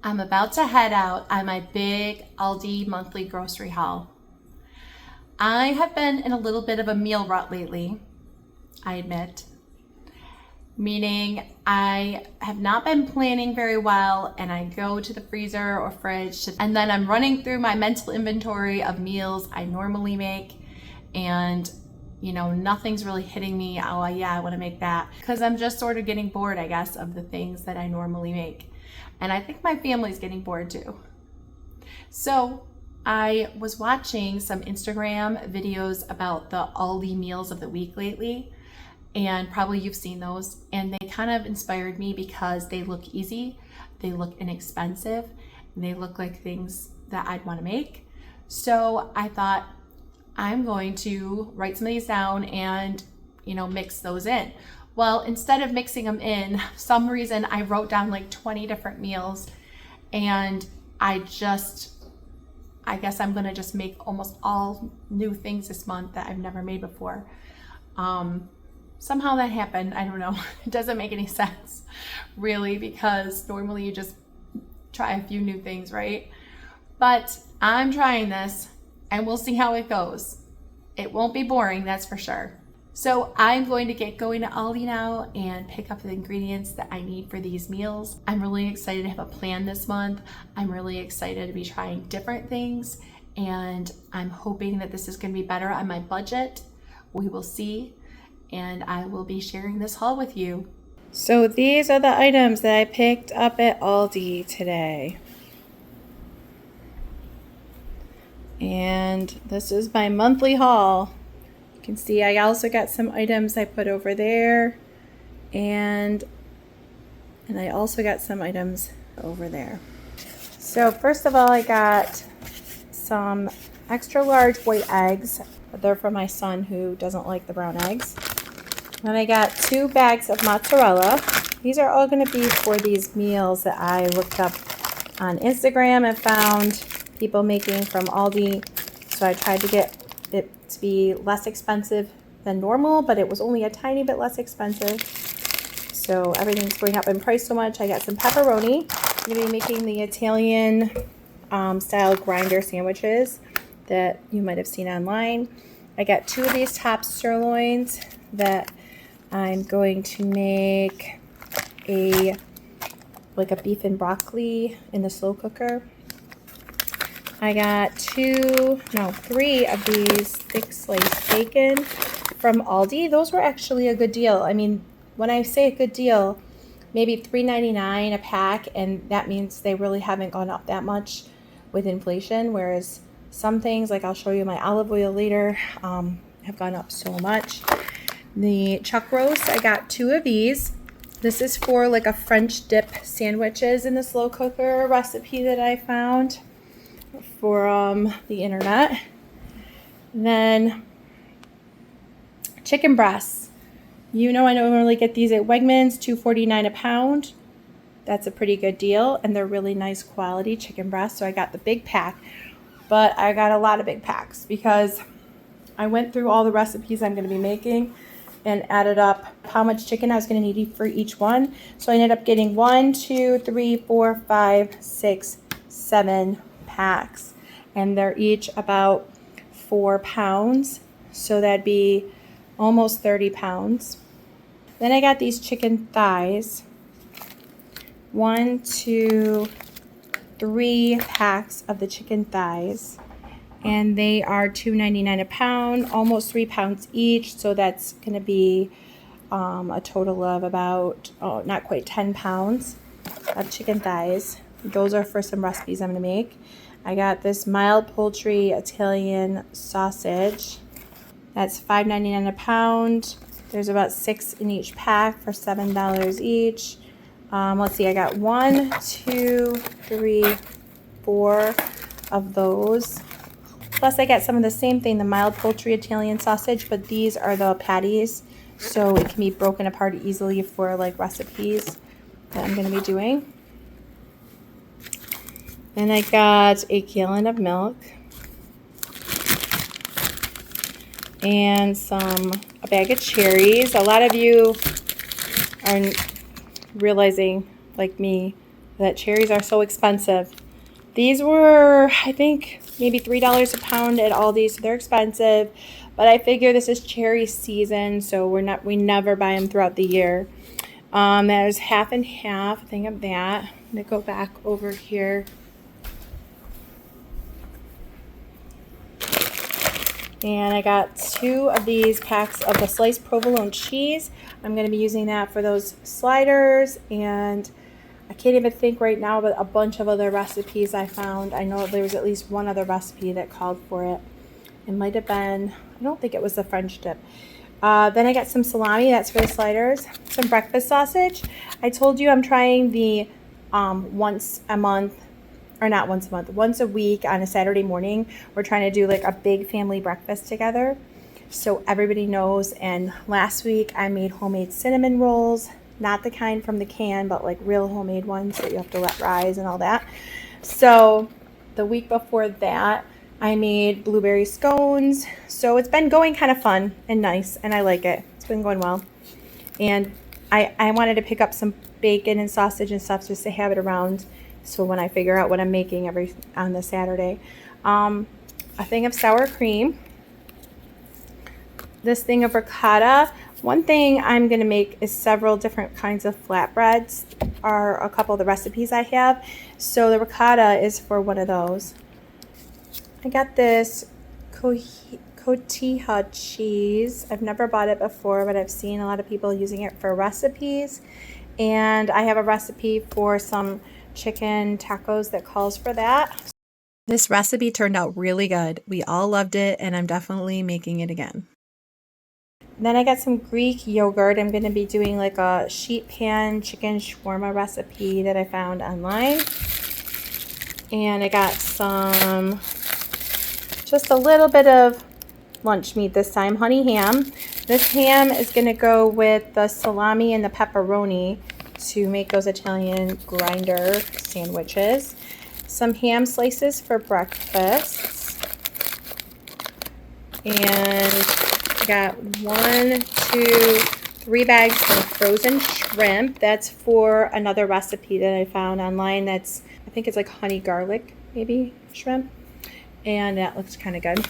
I'm about to head out on my big Aldi monthly grocery haul. I have been in a little bit of a meal rut lately, I admit. Meaning I have not been planning very well, and I go to the freezer or fridge and then I'm running through my mental inventory of meals I normally make, and nothing's really hitting me. Oh yeah, I want to make that, because I'm just sort of getting bored, I guess, of the things that I normally make. And I think my family's getting bored too. So I was watching some Instagram videos about the Aldi meals of the week lately, and probably you've seen those, and they kind of inspired me because they look easy, they look inexpensive, and they look like things that I'd want to make. So I thought I'm going to write some of these down and mix those in. Well, instead of mixing them in, for some reason I wrote down like 20 different meals, and I guess I'm gonna just make almost all new things this month that I've never made before. Somehow that happened. I don't know. It doesn't make any sense really, because normally you just try a few new things, right? But I'm trying this and we'll see how it goes. It won't be boring, that's for sure. So I'm going to get going to Aldi now and pick up the ingredients that I need for these meals. I'm really excited to have a plan this month. I'm really excited to be trying different things, and I'm hoping that this is going to be better on my budget. We will see, and I will be sharing this haul with you. So these are the items that I picked up at Aldi today. And this is my monthly haul. You can see I also got some items I put over there, and I also got some items over there. So first of all, I got some extra large white eggs. They're for my son who doesn't like the brown eggs. Then I got 2 bags of mozzarella. These are all going to be for these meals that I looked up on Instagram and found people making from Aldi. So I tried to get it to be less expensive than normal, but it was only a tiny bit less expensive. So everything's going up in price so much. I got some pepperoni. I'm going to be making the Italian style grinder sandwiches that you might have seen online. I got 2 of these top sirloins that I'm going to make a beef and broccoli in the slow cooker. I got 3 of these thick sliced bacon from Aldi. Those were actually a good deal. I mean, when I say a good deal, maybe $3.99 a pack, and that means they really haven't gone up that much with inflation, whereas some things, like I'll show you my olive oil later, have gone up so much. The chuck roast, I got 2 of these. This is for like a French dip sandwiches in the slow cooker recipe that I found for the internet. Then chicken breasts. I normally get these at Wegmans, $2.49 a pound. That's a pretty good deal, and they're really nice quality chicken breasts. So I got the big pack, but I got a lot of big packs because I went through all the recipes I'm going to be making and added up how much chicken I was going to need for each one. So I ended up getting 1, 2, 3, 4, 5, 6, 7 packs, and they're each about 4 pounds. So that'd be almost 30 pounds. Then I got these chicken thighs. 1, 2, 3 packs of the chicken thighs, and they are $2.99 a pound, almost 3 pounds each. So that's going to be a total of about not quite 10 pounds of chicken thighs. Those are for some recipes I'm going to make. I got this mild poultry Italian sausage. That's $5.99 a pound. There's about 6 in each pack for $7 each. Let's see, I got 1, 2, 3, 4 of those. Plus I got some of the same thing, the mild poultry Italian sausage, but these are the patties, so it can be broken apart easily for like recipes that I'm going to be doing. Then I got a gallon of milk and a bag of cherries. A lot of you are realizing, like me, that cherries are so expensive. These were, I think, maybe $3 a pound at Aldi, so they're expensive. But I figure this is cherry season, so we never buy them throughout the year. There's half and half, thing of that. I'm gonna go back over here. And I got 2 of these packs of the sliced provolone cheese. I'm going to be using that for those sliders, and I can't even think right now about a bunch of other recipes I found. I know there was at least one other recipe that called for it. It might have been, I don't think it was the French dip. Then I got some salami, that's for the sliders. Some breakfast sausage. I told you I'm trying the once a week on a Saturday morning. We're trying to do like a big family breakfast together, so everybody knows. And last week I made homemade cinnamon rolls, not the kind from the can, but like real homemade ones that you have to let rise and all that. So the week before that I made blueberry scones. So it's been going kind of fun and nice, and I like it. It's been going well. And I wanted to pick up some bacon and sausage and stuff just to have it around, so when I figure out what I'm making on the Saturday. A thing of sour cream. This thing of ricotta. One thing I'm going to make is several different kinds of flatbreads, are a couple of the recipes I have. So the ricotta is for one of those. I got this cotija cheese. I've never bought it before, but I've seen a lot of people using it for recipes. And I have a recipe for some chicken tacos that calls for that. This recipe turned out really good. We all loved it, and I'm definitely making it again. Then I got some Greek yogurt. I'm going to be doing like a sheet pan chicken shawarma recipe that I found online. And I got some, just a little bit of lunch meat this time, honey ham. This ham is going to go with the salami and the pepperoni to make those Italian grinder sandwiches. Some ham slices for breakfast. And I got 1, 2, 3 bags of frozen shrimp. That's for another recipe that I found online. That's, I think it's like honey garlic, maybe, shrimp. And that looks kind of good.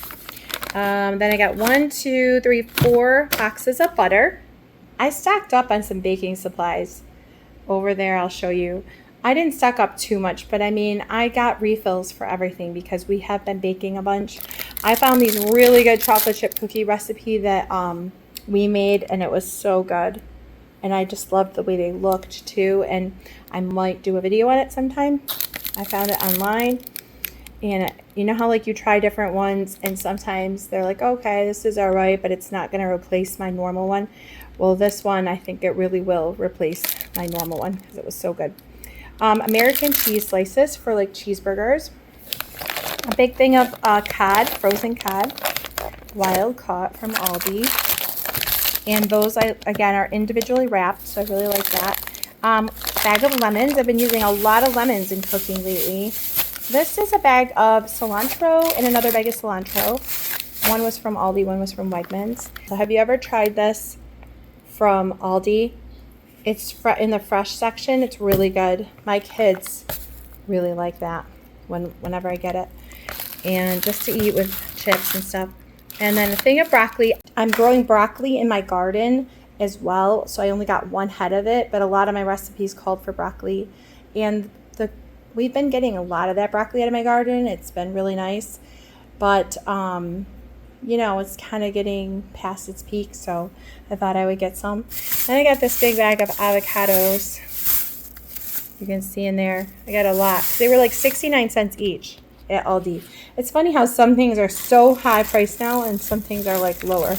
Then I got 1, 2, 3, 4 boxes of butter. I stocked up on some baking supplies over there. I'll show you. I didn't stock up too much, but I mean, I got refills for everything because we have been baking a bunch. I found these really good chocolate chip cookie recipe that we made, and it was so good. And I just loved the way they looked too, and I might do a video on it sometime. I found it online. And you know how like you try different ones and sometimes they're like, okay, this is all right, but it's not going to replace my normal one. Well, this one, I think it really will replace my normal one because it was so good. American cheese slices for like cheeseburgers. A big thing of cod, frozen cod, wild caught from Aldi. And those, again, are individually wrapped, so I really like that. Bag of lemons. I've been using a lot of lemons in cooking lately. This is a bag of cilantro and another bag of cilantro. One was from Aldi, one was from Wegmans. So have you ever tried this from Aldi? It's in the fresh section. It's really good. My kids really like that whenever I get it. And just to eat with chips and stuff. And then a thing of broccoli. I'm growing broccoli in my garden as well, so I only got 1 head of it, but a lot of my recipes called for broccoli. And we've been getting a lot of that broccoli out of my garden. It's been really nice. But, you know, it's kind of getting past its peak, so I thought I would get some. Then I got this big bag of avocados. You can see in there. I got a lot. They were like 69 cents each at Aldi. It's funny how some things are so high priced now and some things are like lower.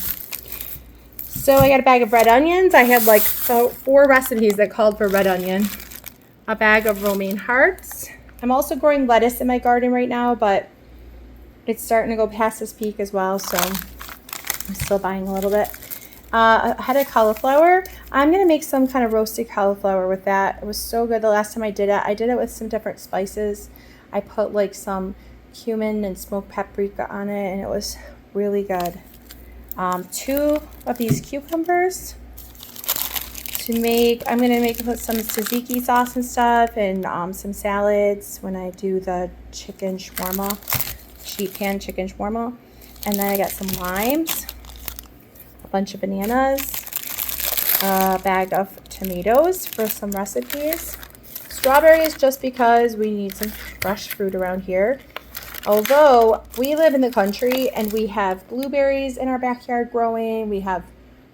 So I got a bag of red onions. I had like 4 recipes that called for red onion. A bag of romaine hearts. I'm also growing lettuce in my garden right now, but it's starting to go past its peak as well, so I'm still buying a little bit. A head of cauliflower. I'm going to make some kind of roasted cauliflower with that. It was so good the last time I did it. I did it with some different spices. I put like some cumin and smoked paprika on it, and it was really good. 2 of these cucumbers. to make, I'm going to make some tzatziki sauce and stuff, and some salads when I do the chicken shawarma, sheet pan chicken shawarma. And then I got some limes, a bunch of bananas, a bag of tomatoes for some recipes, strawberries just because we need some fresh fruit around here. Although we live in the country and we have blueberries in our backyard growing, we have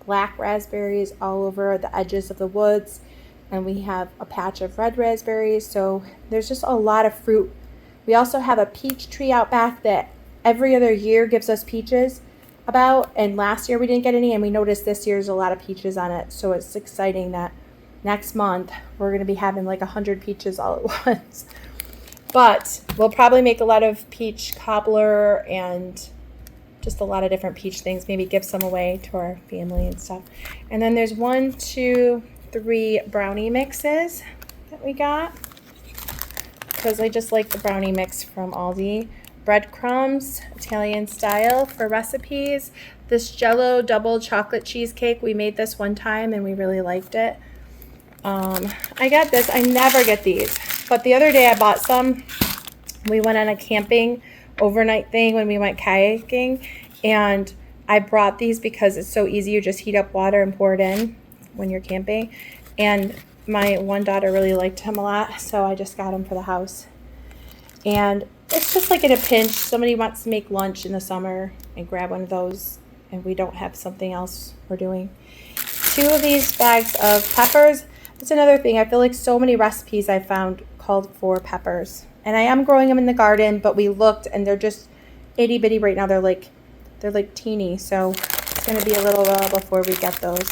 black raspberries all over the edges of the woods, and we have a patch of red raspberries, so there's just a lot of fruit. We also have a peach tree out back that every other year gives us peaches about, and last year we didn't get any, and we noticed this year's a lot of peaches on it, so it's exciting that next month we're going to be having like 100 peaches all at once. But we'll probably make a lot of peach cobbler and just a lot of different peach things, maybe give some away to our family and stuff. And then there's 1, 2, 3 brownie mixes that we got, because I just like the brownie mix from Aldi. Breadcrumbs, Italian style for recipes. This Jell-O double chocolate cheesecake, we made this one time and we really liked it. I got this. I never get these, but the other day I bought some. We went on a camping overnight thing when we went kayaking, and I brought these because it's so easy. You just heat up water and pour it in when you're camping, and my one daughter really liked them a lot, so I just got them for the house. And it's just like in a pinch, somebody wants to make lunch in the summer and grab one of those, and we don't have something else we're doing. 2 of these bags of peppers. That's another thing. I feel like so many recipes I found called for peppers. And I am growing them in the garden, but we looked and they're just itty bitty right now. They're like teeny. So it's going to be a little while before we get those.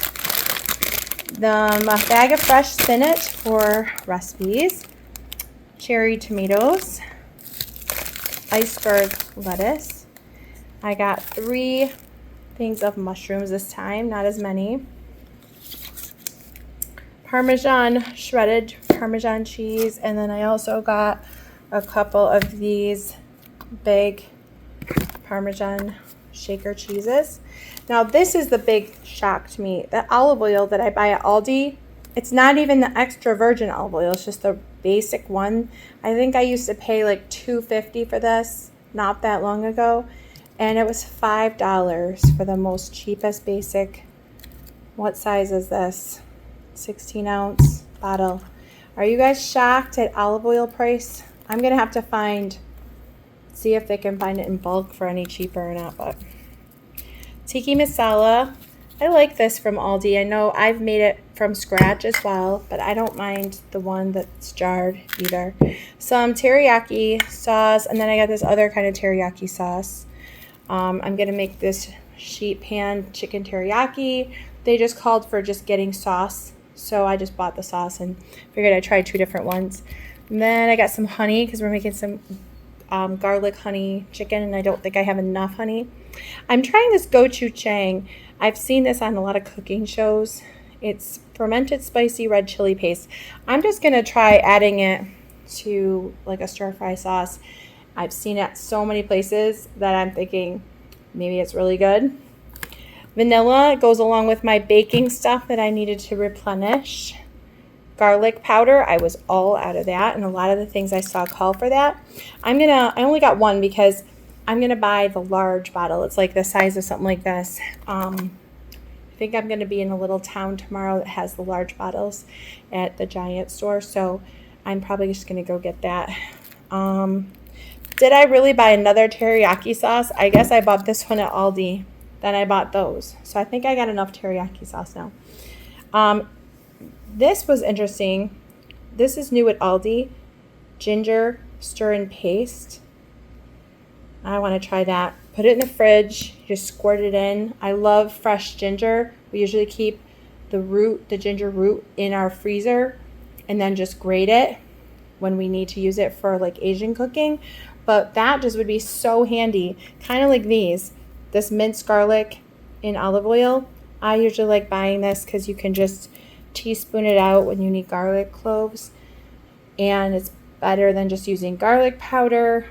The bag of fresh spinach for recipes. Cherry tomatoes. Iceberg lettuce. I got 3 things of mushrooms this time, not as many. Parmesan, shredded Parmesan cheese, and then I also got a couple of these big Parmesan shaker cheeses. Now this is the big shock to me. The olive oil that I buy at Aldi, it's not even the extra virgin olive oil, it's just the basic one. I think I used to pay like $2.50 for this not that long ago, and it was $5 for the most cheapest basic. What size is this? 16-ounce bottle. Are you guys shocked at olive oil price? I'm gonna have to see if they can find it in bulk for any cheaper or not. But tiki masala, I like this from Aldi. I know I've made it from scratch as well, but I don't mind the one that's jarred either. Some teriyaki sauce, and then I got this other kind of teriyaki sauce. I'm gonna make this sheet pan chicken teriyaki. They just called for just getting sauce, so I just bought the sauce and figured I'd try 2 different ones. And then I got some honey because we're making some garlic honey chicken, and I don't think I have enough honey. I'm trying this gochujang. I've seen this on a lot of cooking shows. It's fermented spicy red chili paste. I'm just going to try adding it to like a stir fry sauce. I've seen it at so many places that I'm thinking maybe it's really good. Vanilla goes along with my baking stuff that I needed to replenish. Garlic powder, I was all out of that, and a lot of the things I saw call for that. I only got one because I'm gonna buy the large bottle. It's like the size of something like this. I think I'm gonna be in a little town tomorrow that has the large bottles at the Giant store, so I'm probably just gonna go get that. Did I really buy another teriyaki sauce? I guess I bought this one at Aldi. Then I bought those. So I think I got enough teriyaki sauce now. This was interesting. This is new at Aldi. Ginger stir and paste. I want to try that. Put it in the fridge. Just squirt it in. I love fresh ginger. We usually keep the ginger root in our freezer and then just grate it when we need to use it for like Asian cooking. But that just would be so handy. Kind of like these. This minced garlic in olive oil. I usually like buying this because you can just teaspoon it out when you need garlic cloves, and it's better than just using garlic powder.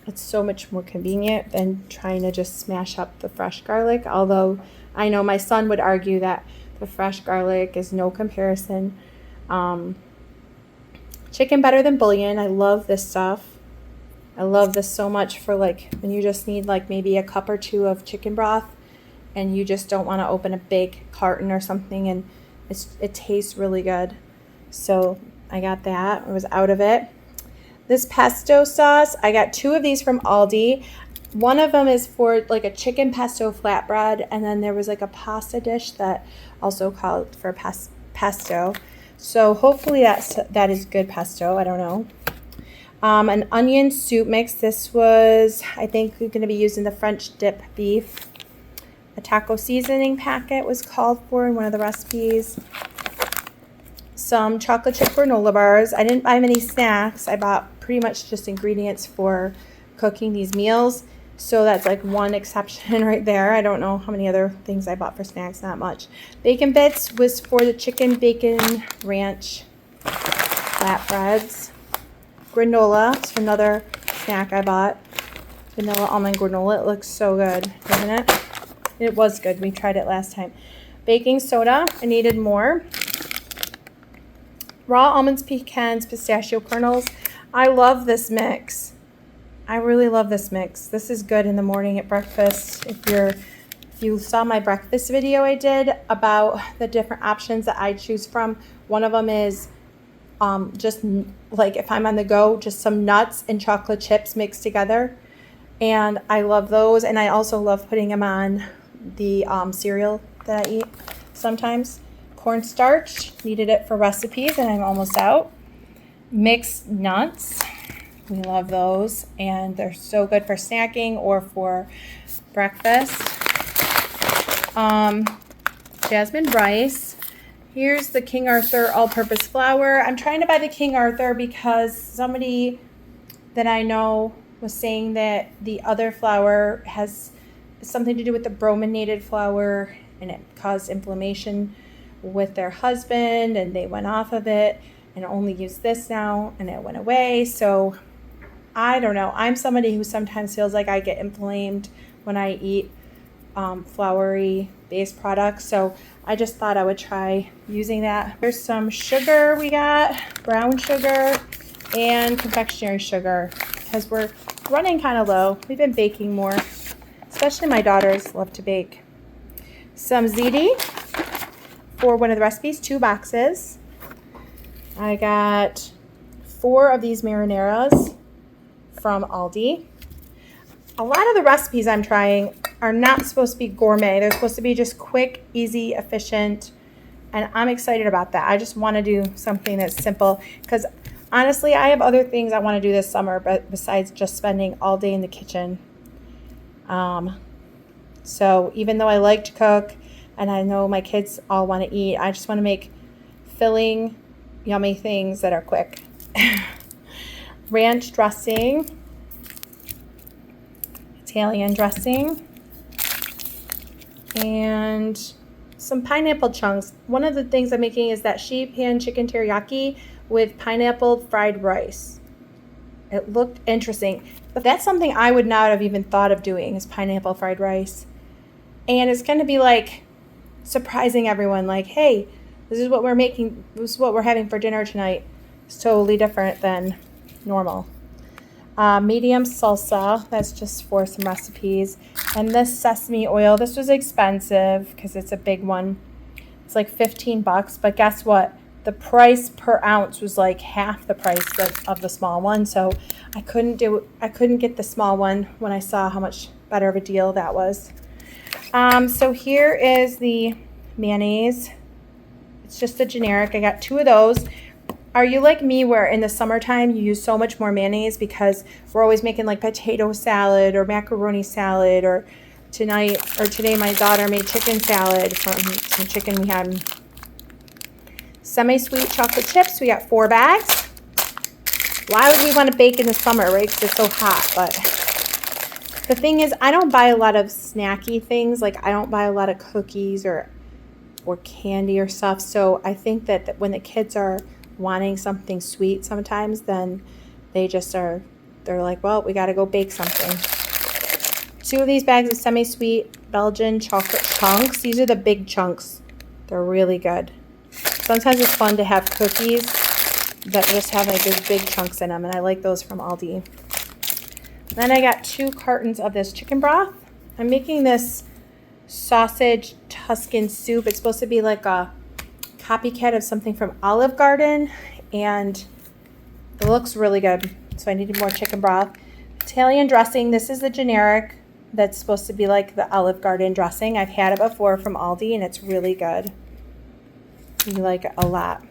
It's so much more convenient than trying to just smash up the fresh garlic, although I know my son would argue that The fresh garlic is no comparison. Chicken better than bouillon. I love this stuff. I love this so much for like when you just need like maybe a cup or two of chicken broth and you just don't want to open a big carton or something, and it tastes really good. So I got that. I was out of it. This pesto sauce, I got 2 of these from Aldi. One of them is for like a chicken pesto flatbread, and then there was like a pasta dish that also called for pesto. So hopefully that is good pesto. I don't know. An onion soup mix. This was, I think, we're going to be using the French dip beef. A taco seasoning packet was called for in one of the recipes. Some chocolate chip granola bars. I didn't buy many snacks. I bought pretty much just ingredients for cooking these meals. So that's like one exception right there. I don't know how many other things I bought for snacks, not much. Bacon bits was for the chicken bacon ranch flatbreads. Granola is another snack I bought. Vanilla almond granola. It looks so good, doesn't it? It was good. We tried it last time. Baking soda. I needed more. Raw almonds, pecans, pistachio kernels. I love this mix. I really love this mix. This is good in the morning at breakfast. If you saw my breakfast video I did about the different options that I choose from, one of them is just like if I'm on the go, just some nuts and chocolate chips mixed together. And I love those. And I also love putting them on the cereal that I eat sometimes. Cornstarch, needed it for recipes, and I'm almost out. Mixed nuts, we love those, and they're so good for snacking or for breakfast. Jasmine rice. Here's the King Arthur all-purpose flour. I'm trying to buy the King Arthur because somebody that I know was saying that the other flour has something to do with the brominated flour, and it caused inflammation with their husband, and they went off of it and only use this now, and it went away. So I don't know. I'm somebody who sometimes feels like I get inflamed when I eat floury based products. So I just thought I would try using that. There's some sugar we got, brown sugar and confectionery sugar, because we're running kind of low. We've been baking more, especially my daughters love to bake. Some ziti for one of the recipes, 2 boxes. I got 4 of these marinaras from Aldi. A lot of the recipes I'm trying are not supposed to be gourmet. They're supposed to be just quick, easy, efficient, and I'm excited about that. I just want to do something that's simple, because honestly, I have other things I want to do this summer, but besides just spending all day in the kitchen. So even though I like to cook and I know my kids all want to eat, I just want to make filling, yummy things that are quick. Ranch dressing, Italian dressing, and some pineapple chunks. One of the things I'm making is that sheet pan chicken teriyaki with pineapple fried rice. It looked interesting, but that's something I would not have even thought of doing, is pineapple fried rice. And it's going to be like surprising everyone, like, hey, this is what we're making, this is what we're having for dinner tonight. It's totally different than normal. Medium salsa, that's just for some recipes. And this sesame oil, this was expensive because it's a big one. It's like $15, but guess what? The price per ounce was like half the price of the small one. So I couldn't get the small one when I saw how much better of a deal that was. So here is the mayonnaise. It's just a generic. I got 2 of those. Are you like me where in the summertime you use so much more mayonnaise because we're always making like potato salad or macaroni salad, or today my daughter made chicken salad from some chicken we had. Semi-sweet chocolate chips, we got 4 bags. Why would we want to bake in the summer, right? Because it's so hot. But the thing is, I don't buy a lot of snacky things. Like I don't buy a lot of cookies or candy or stuff. So I think that when the kids are wanting something sweet sometimes, then they're like, well, we got to go bake something. 2 of these bags of semi-sweet Belgian chocolate chunks. These are the big chunks. They're really good. Sometimes it's fun to have cookies that just have like these big chunks in them, and I like those from Aldi. Then I got 2 cartons of this chicken broth. I'm making this sausage Tuscan soup. It's supposed to be like a copycat of something from Olive Garden, and it looks really good. So I needed more chicken broth. Italian dressing. This is the generic that's supposed to be like the Olive Garden dressing. I've had it before from Aldi, and it's really good. I like it a lot.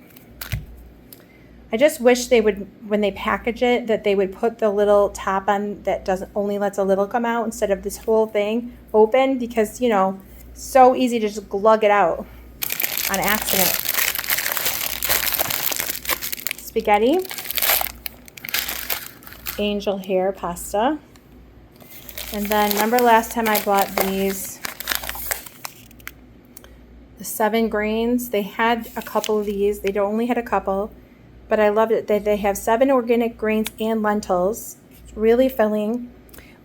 I just wish they would, when they package it, that they would put the little top on that doesn't only lets a little come out instead of this whole thing open, because, you know, so easy to just glug it out on accident. Spaghetti. Angel hair pasta. And then remember last time I bought these, the 7 grains. They had a couple of these. They only had a couple, but I loved it that they have 7 organic grains and lentils. It's really filling.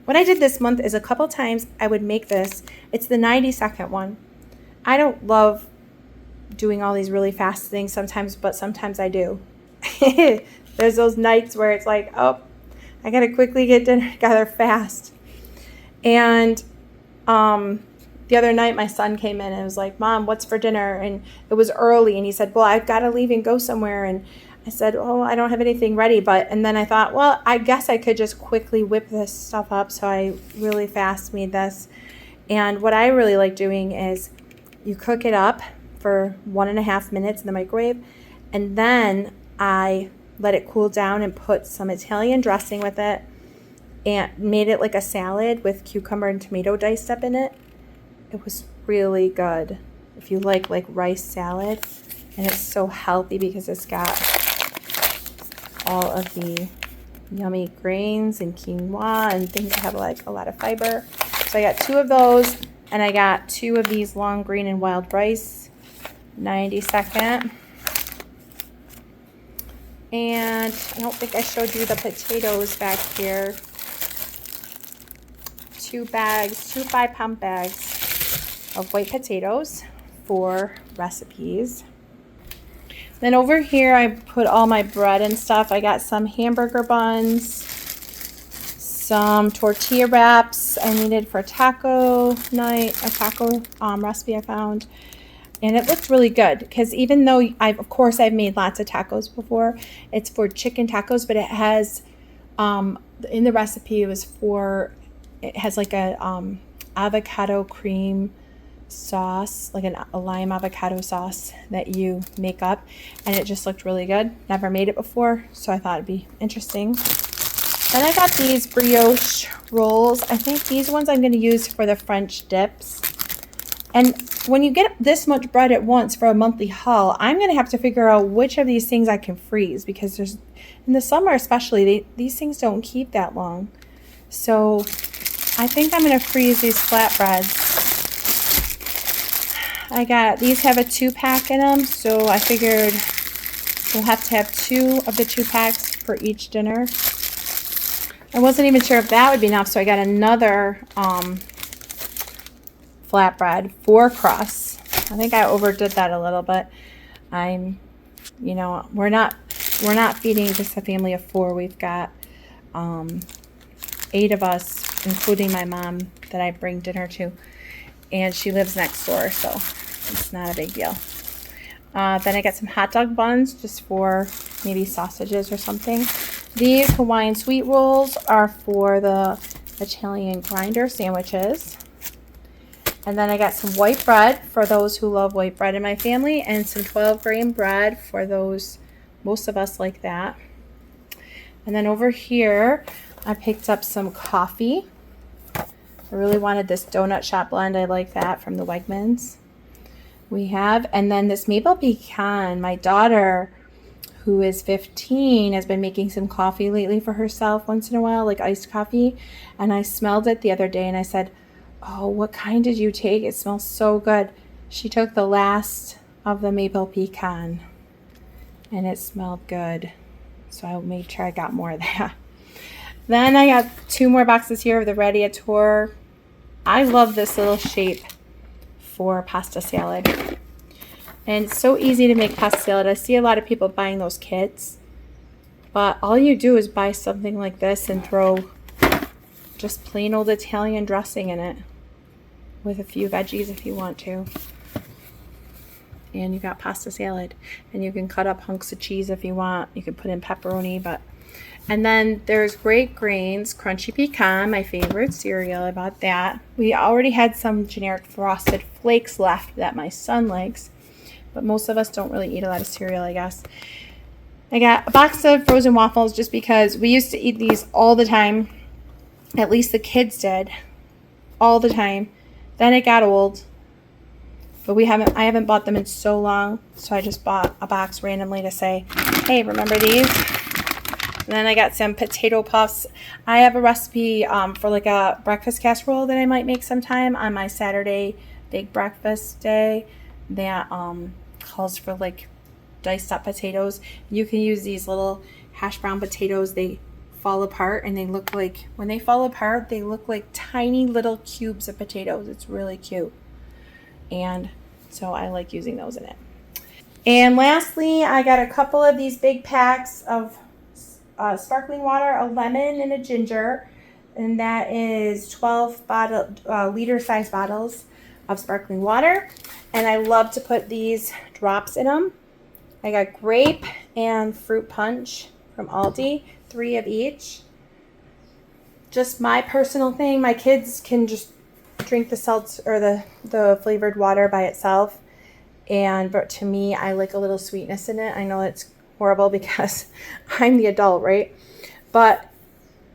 What I did this month is a couple times I would make this. It's the 90-second one. I don't love doing all these really fast things sometimes, but sometimes I do. There's those nights where it's like, oh, I gotta quickly get dinner together fast. And the other night my son came in and was like, Mom, what's for dinner? And it was early, and he said, well, I've got to leave and go somewhere. And I said, oh, I don't have anything ready. And then I thought, well, I guess I could just quickly whip this stuff up. So I really fast made this. And what I really like doing is you cook it up for 1.5 minutes in the microwave, and then I let it cool down and put some Italian dressing with it, and made it like a salad with cucumber and tomato diced up in it. It was really good if you like rice salad, and it's so healthy because it's got all of the yummy grains and quinoa and things that have like a lot of fiber. So I got 2 of those, and I got 2 of these long green and wild rice, 90-second. And I don't think I showed you the potatoes back here. 2 5-pound bags of white potatoes for recipes. Then over here I put all my bread and stuff. I got some hamburger buns, some tortilla wraps I needed for taco night, a taco recipe I found. And it looks really good because even though of course I've made lots of tacos before, it's for chicken tacos, but it has, in the recipe it has like a avocado cream sauce, like a lime avocado sauce that you make up, and it just looked really good. Never made it before, so I thought it'd be interesting. Then I got these brioche rolls. I think these ones I'm going to use for the French dips. And when you get this much bread at once for a monthly haul, I'm going to have to figure out which of these things I can freeze, because in the summer especially, these things don't keep that long. So I think I'm going to freeze these flatbreads. These have a 2-pack in them, so I figured we'll have to have 2 of the 2 packs for each dinner. I wasn't even sure if that would be enough, so I got another flatbread, 4 crusts. I think I overdid that a little bit. We're not feeding just a family of 4. We've got 8 of us, including my mom that I bring dinner to, and she lives next door, so it's not a big deal. Then I got some hot dog buns just for maybe sausages or something. These Hawaiian sweet rolls are for the Italian grinder sandwiches. And then I got some white bread for those who love white bread in my family, and some 12-grain bread for those, most of us like that. And then over here, I picked up some coffee. I really wanted this donut shop blend. I like that from the Wegmans. And then this maple pecan. My daughter, who is 15, has been making some coffee lately for herself once in a while, like iced coffee. And I smelled it the other day, and I said, oh, what kind did you take? It smells so good. She took the last of the maple pecan, and it smelled good. So I made sure I got more of that. Then I got 2 more boxes here of the Radiator. I love this little shape for pasta salad. And it's so easy to make pasta salad. I see a lot of people buying those kits. But all you do is buy something like this and throw just plain old Italian dressing in it with a few veggies if you want to. And you got pasta salad. And you can cut up hunks of cheese if you want. You can put in pepperoni, and then there's Great Grains Crunchy Pecan, my favorite cereal. I bought that. We already had some generic Frosted Flakes left that my son likes, but most of us don't really eat a lot of cereal, I guess. I got a box of frozen waffles just because we used to eat these all the time. At least the kids did. All the time. Then it got old. But I haven't bought them in so long, so I just bought a box randomly to say, hey, remember these? And then I got some potato puffs. I have a recipe for like a breakfast casserole that I might make sometime on my Saturday big breakfast day that calls for like diced up potatoes. You can use these little hash brown potatoes. They fall apart and they look like, when they fall apart, they look like tiny little cubes of potatoes. It's really cute. And so I like using those in it. And lastly, I got a couple of these big packs of sparkling water, a lemon, and a ginger. And that is 12 liter size bottles of sparkling water. And I love to put these drops in them. I got grape and fruit punch from Aldi, 3 of each. Just my personal thing. My kids can just drink the seltz or the flavored water by itself. But to me, I like a little sweetness in it. I know it's horrible because I'm the adult, right? But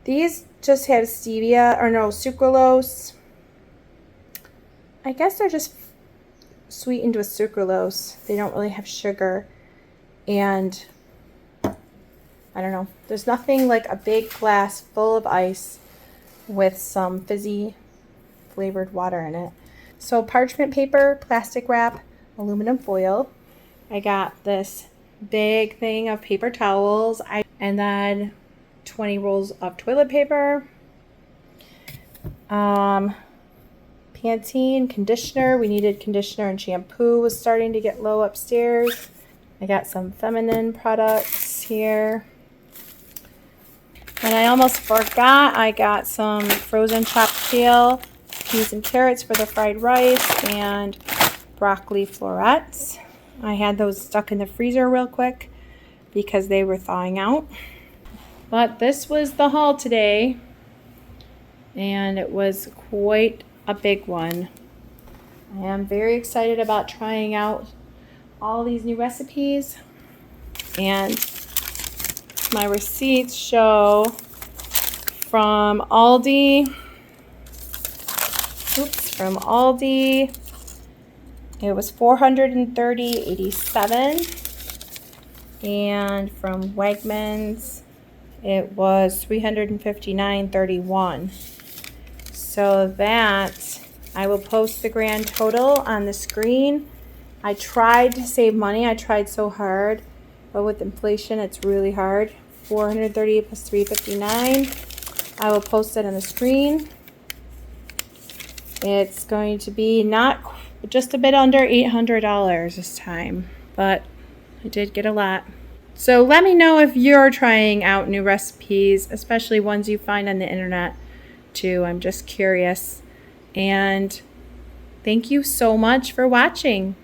these just have sucralose. I guess they're just sweetened with sucralose. They don't really have sugar. And I don't know. There's nothing like a big glass full of ice with some fizzy flavored water in it. So parchment paper, plastic wrap, aluminum foil. I got this big thing of paper towels, and then 20 rolls of toilet paper. Pantene conditioner. We needed conditioner, and shampoo was starting to get low upstairs. I got some feminine products here. And I almost forgot, I got some frozen chopped kale, peas and carrots for the fried rice, and broccoli florets. I had those stuck in the freezer real quick because they were thawing out. But this was the haul today, and it was quite a big one. I am very excited about trying out all these new recipes, and my receipts show from Aldi. From Aldi, it was $430.87, and from Wegmans, it was $359.31. So that I will post the grand total on the screen. I tried to save money. I tried so hard, but with inflation, it's really hard. $430 plus $359. I will post it on the screen. It's going to be just a bit under $800 this time, but I did get a lot. So let me know if you're trying out new recipes, especially ones you find on the internet too. I'm just curious. And thank you so much for watching.